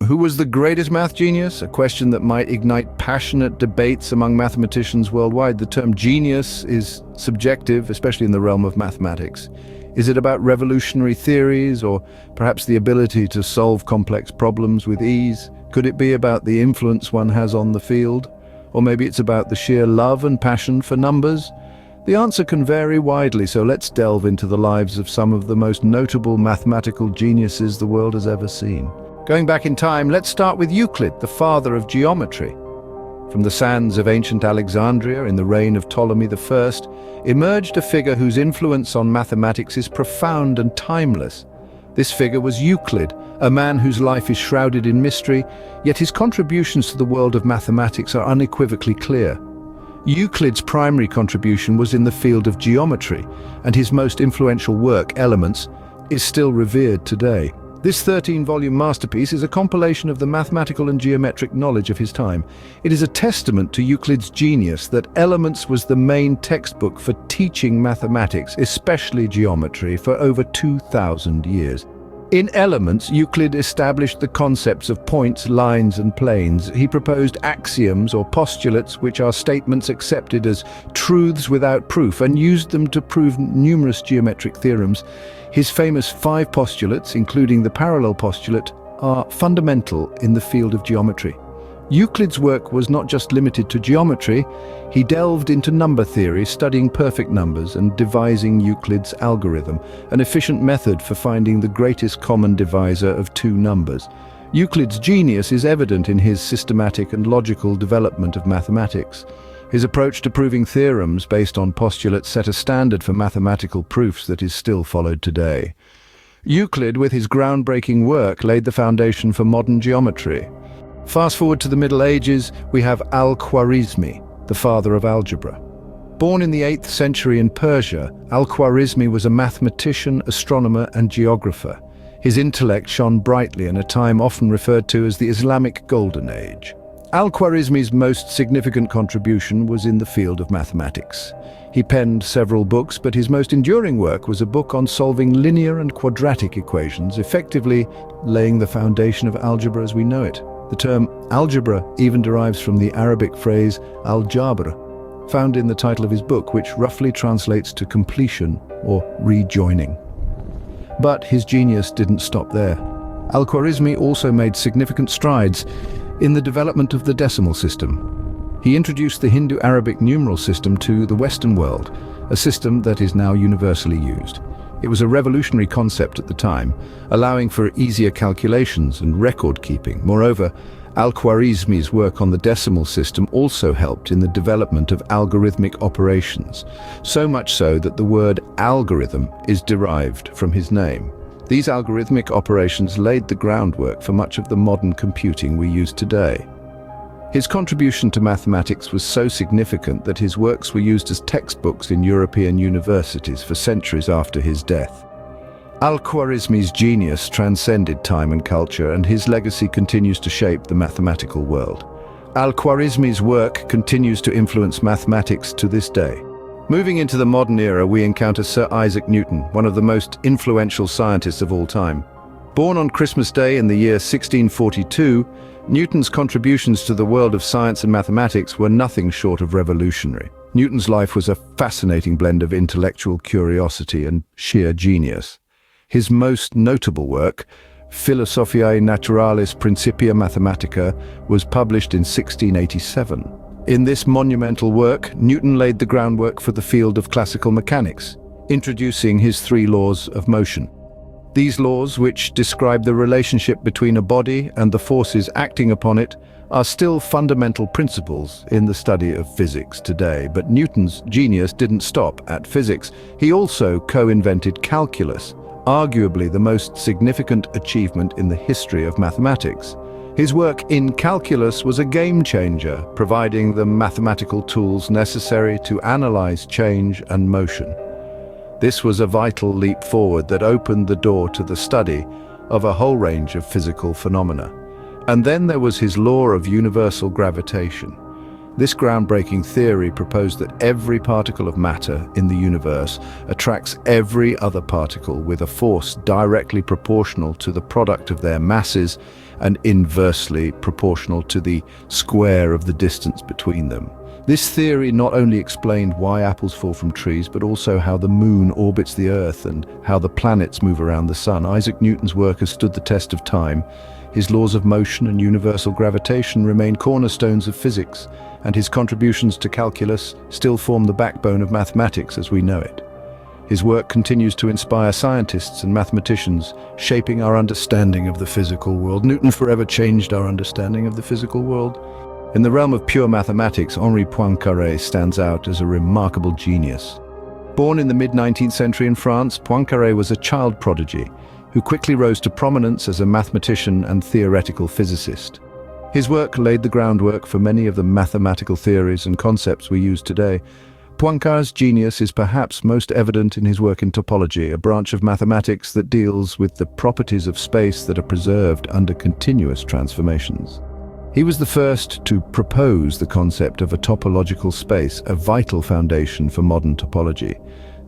Who was the greatest math genius? A question that might ignite passionate debates among mathematicians worldwide. The term genius is subjective, especially in the realm of mathematics. Is it about revolutionary theories, or perhaps the ability to solve complex problems with ease? Could it be about the influence one has on the field? Or maybe it's about the sheer love and passion for numbers? The answer can vary widely, so let's delve into the lives of some of the most notable mathematical geniuses the world has ever seen. Going back in time, let's start with Euclid, the father of geometry. From the sands of ancient Alexandria in the reign of Ptolemy I, emerged a figure whose influence on mathematics is profound and timeless. This figure was Euclid, a man whose life is shrouded in mystery, yet his contributions to the world of mathematics are unequivocally clear. Euclid's primary contribution was in the field of geometry, and his most influential work, Elements, is still revered today. This 13-volume masterpiece is a compilation of the mathematical and geometric knowledge of his time. It is a testament to Euclid's genius that Elements was the main textbook for teaching mathematics, especially geometry, for over 2,000 years. In Elements, Euclid established the concepts of points, lines, and planes. He proposed axioms or postulates, which are statements accepted as truths without proof, and used them to prove numerous geometric theorems. His famous 5 postulates, including the parallel postulate, are fundamental in the field of geometry. Euclid's work was not just limited to geometry. He delved into number theory, studying perfect numbers and devising Euclid's algorithm, an efficient method for finding the greatest common divisor of 2 numbers. Euclid's genius is evident in his systematic and logical development of mathematics. His approach to proving theorems based on postulates set a standard for mathematical proofs that is still followed today. Euclid, with his groundbreaking work, laid the foundation for modern geometry. Fast forward to the Middle Ages, we have Al-Khwarizmi, the father of algebra. Born in the 8th century in Persia, Al-Khwarizmi was a mathematician, astronomer, and geographer. His intellect shone brightly in a time often referred to as the Islamic Golden Age. Al-Khwarizmi's most significant contribution was in the field of mathematics. He penned several books, but his most enduring work was a book on solving linear and quadratic equations, effectively laying the foundation of algebra as we know it. The term algebra even derives from the Arabic phrase al-jabr, found in the title of his book, which roughly translates to completion or rejoining. But his genius didn't stop there. Al-Khwarizmi also made significant strides in the development of the decimal system. He introduced the Hindu-Arabic numeral system to the Western world, a system that is now universally used. It was a revolutionary concept at the time, allowing for easier calculations and record-keeping. Moreover, Al-Khwarizmi's work on the decimal system also helped in the development of algorithmic operations, so much so that the word algorithm is derived from his name. These algorithmic operations laid the groundwork for much of the modern computing we use today. His contribution to mathematics was so significant that his works were used as textbooks in European universities for centuries after his death. Al-Khwarizmi's genius transcended time and culture, and his legacy continues to shape the mathematical world. Al-Khwarizmi's work continues to influence mathematics to this day. Moving into the modern era, we encounter Sir Isaac Newton, one of the most influential scientists of all time. Born on Christmas Day in the year 1642, Newton's contributions to the world of science and mathematics were nothing short of revolutionary. Newton's life was a fascinating blend of intellectual curiosity and sheer genius. His most notable work, Philosophiae Naturalis Principia Mathematica, was published in 1687. In this monumental work, Newton laid the groundwork for the field of classical mechanics, introducing his 3 laws of motion. These laws, which describe the relationship between a body and the forces acting upon it, are still fundamental principles in the study of physics today. But Newton's genius didn't stop at physics. He also co-invented calculus, arguably the most significant achievement in the history of mathematics. His work in calculus was a game-changer, providing the mathematical tools necessary to analyze change and motion. This was a vital leap forward that opened the door to the study of a whole range of physical phenomena. And then there was his law of universal gravitation. This groundbreaking theory proposed that every particle of matter in the universe attracts every other particle with a force directly proportional to the product of their masses and inversely proportional to the square of the distance between them. This theory not only explained why apples fall from trees, but also how the moon orbits the Earth and how the planets move around the sun. Isaac Newton's work has stood the test of time. His laws of motion and universal gravitation remain cornerstones of physics, and his contributions to calculus still form the backbone of mathematics as we know it. His work continues to inspire scientists and mathematicians, shaping our understanding of the physical world. Newton forever changed our understanding of the physical world. In the realm of pure mathematics, Henri Poincaré stands out as a remarkable genius. Born in the mid-19th century in France, Poincaré was a child prodigy who quickly rose to prominence as a mathematician and theoretical physicist. His work laid the groundwork for many of the mathematical theories and concepts we use today. Poincaré's genius is perhaps most evident in his work in topology, a branch of mathematics that deals with the properties of space that are preserved under continuous transformations. He was the first to propose the concept of a topological space, a vital foundation for modern topology.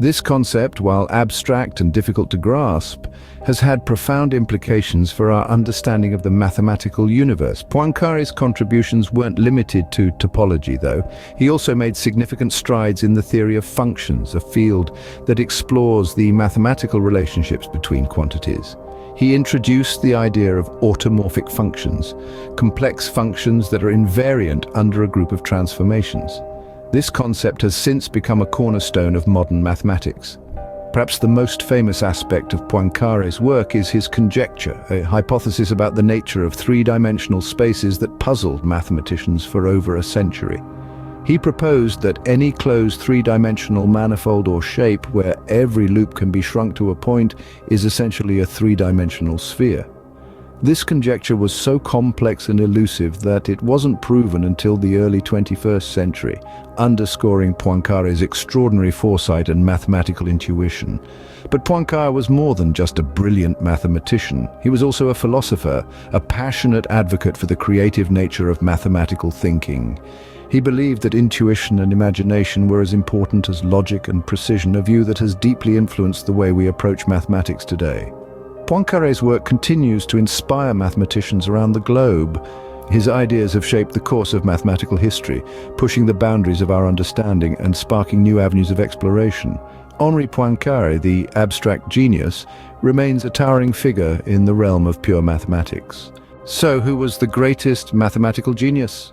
This concept, while abstract and difficult to grasp, has had profound implications for our understanding of the mathematical universe. Poincaré's contributions weren't limited to topology, though. He also made significant strides in the theory of functions, a field that explores the mathematical relationships between quantities. He introduced the idea of automorphic functions, complex functions that are invariant under a group of transformations. This concept has since become a cornerstone of modern mathematics. Perhaps the most famous aspect of Poincaré's work is his conjecture, a hypothesis about the nature of three-dimensional spaces that puzzled mathematicians for over a century. He proposed that any closed three-dimensional manifold or shape where every loop can be shrunk to a point is essentially a three-dimensional sphere. This conjecture was so complex and elusive that it wasn't proven until the early 21st century, underscoring Poincaré's extraordinary foresight and mathematical intuition. But Poincaré was more than just a brilliant mathematician. He was also a philosopher, a passionate advocate for the creative nature of mathematical thinking. He believed that intuition and imagination were as important as logic and precision, a view that has deeply influenced the way we approach mathematics today. Poincaré's work continues to inspire mathematicians around the globe. His ideas have shaped the course of mathematical history, pushing the boundaries of our understanding and sparking new avenues of exploration. Henri Poincaré, the abstract genius, remains a towering figure in the realm of pure mathematics. So, who was the greatest mathematical genius?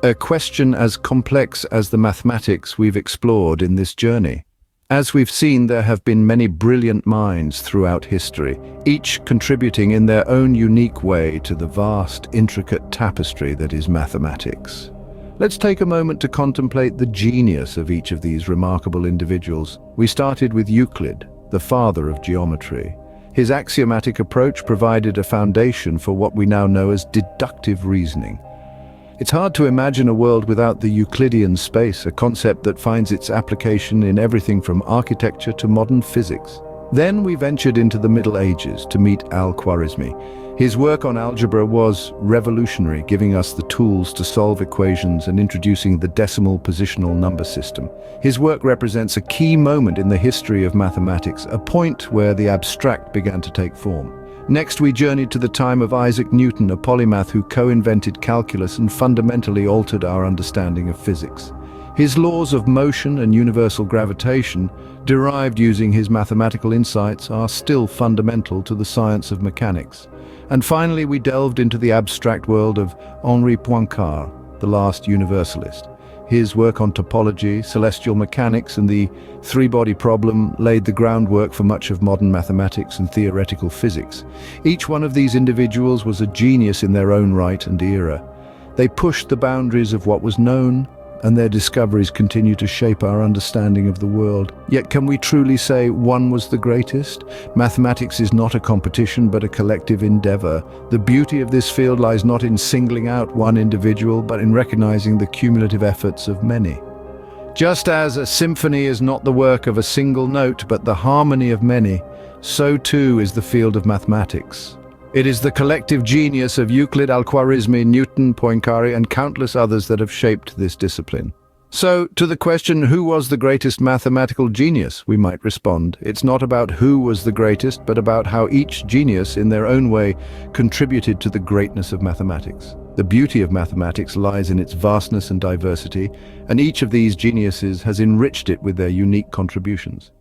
A question as complex as the mathematics we've explored in this journey. As we've seen, there have been many brilliant minds throughout history, each contributing in their own unique way to the vast, intricate tapestry that is mathematics. Let's take a moment to contemplate the genius of each of these remarkable individuals. We started with Euclid, the father of geometry. His axiomatic approach provided a foundation for what we now know as deductive reasoning. It's hard to imagine a world without the Euclidean space, a concept that finds its application in everything from architecture to modern physics. Then we ventured into the Middle Ages to meet Al-Khwarizmi. His work on algebra was revolutionary, giving us the tools to solve equations and introducing the decimal positional number system. His work represents a key moment in the history of mathematics, a point where the abstract began to take form. Next, we journeyed to the time of Isaac Newton, a polymath who co-invented calculus and fundamentally altered our understanding of physics. His laws of motion and universal gravitation, derived using his mathematical insights, are still fundamental to the science of mechanics. And finally, we delved into the abstract world of Henri Poincaré, the last universalist. His work on topology, celestial mechanics, and the three-body problem laid the groundwork for much of modern mathematics and theoretical physics. Each one of these individuals was a genius in their own right and era. They pushed the boundaries of what was known, and their discoveries continue to shape our understanding of the world. Yet can we truly say one was the greatest? Mathematics is not a competition, but a collective endeavor. The beauty of this field lies not in singling out one individual, but in recognizing the cumulative efforts of many. Just as a symphony is not the work of a single note, but the harmony of many, so too is the field of mathematics. It is the collective genius of Euclid, Al-Khwarizmi, Newton, Poincaré, and countless others that have shaped this discipline. So, to the question, who was the greatest mathematical genius, we might respond, it's not about who was the greatest, but about how each genius, in their own way, contributed to the greatness of mathematics. The beauty of mathematics lies in its vastness and diversity, and each of these geniuses has enriched it with their unique contributions.